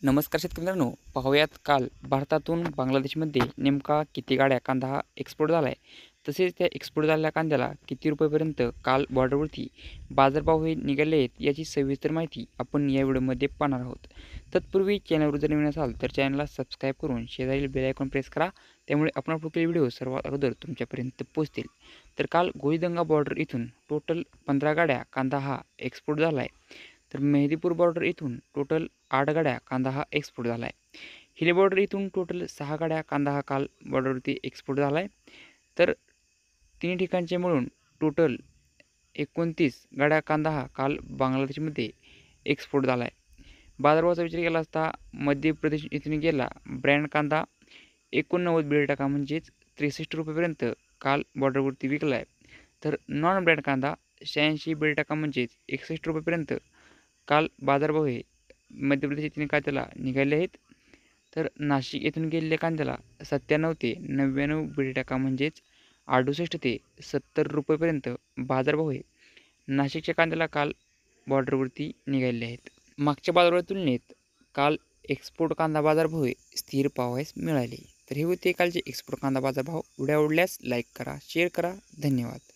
नमस्कार शेतकरी मित्रांनो, पाहूयात काल भारतातून बांगलादेशमध्ये नेमका किती गाड्या कांदा हा एक्सपोर्ट झाला आहे. तसेच त्या एक्सपोर्ट झालेल्या कांद्याला किती रुपयेपर्यंत काल बॉर्डरवरती बाजारभाव हे निघाले आहेत याची सविस्तर माहिती आपण या व्हिडिओमध्ये पाहणार आहोत. तत्पूर्वी चॅनलवर जर नवीन असाल तर चॅनलला सबस्क्राईब करून शेजारील बेल आयकॉन प्रेस करा. त्यामुळे आपण अपलोड केलेले व्हिडिओ सर्वात अगोदर तुमच्यापर्यंत पोहोचतील. तर काल गोळीदंगा बॉर्डर इथून टोटल 15 गाड्या कांदा हा एक्सपोर्ट झाला आहे. तर मेहदीपूर बॉर्डर इथून टोटल 8 गाड्या कांदा हा एक्सपोर्ट झाला आहे. हिले बॉर्डर इथून टोटल 6 गाड्या कांदा हा काल बॉर्डरवरती एक्सपोर्ट झाला आहे. तर तिन्ही ठिकाणचे मिळून टोटल 29 गाड्या कांदा हा काल बांगलादेशमध्ये एक्सपोर्ट झाला आहे. बाजारभावाचा विचार केला असता मध्य प्रदेश इथून गेला ब्रँड कांदा 89 बेल म्हणजेच 63 रुपयेपर्यंत काल बॉर्डरवरती विकला आहे. तर नॉन ब्रँड कांदा 86 बेल म्हणजेच 61 रुपयेपर्यंत काल बाजारभाव हे मध्य प्रदेश येथील कांद्याला निघाले आहेत. तर नाशिक येथून गेलेल्या कांद्याला 97 ते 99 बेल म्हणजेच 68 ते 70 रुपयेपर्यंत बाजारभाव हे नाशिकच्या कांद्याला काल बॉर्डरवरती निघालेले आहेत. मागच्या बाजारभावाच्या तुलनेत काल एक्सपोर्ट कांदा बाजारभाव हे स्थिर पाहावयास मिळाले. तर हे होते कालचे एक्सपोर्ट कांदा बाजारभाव. व्हिडिओ आवडल्यास लाईक करा, शेअर करा. धन्यवाद.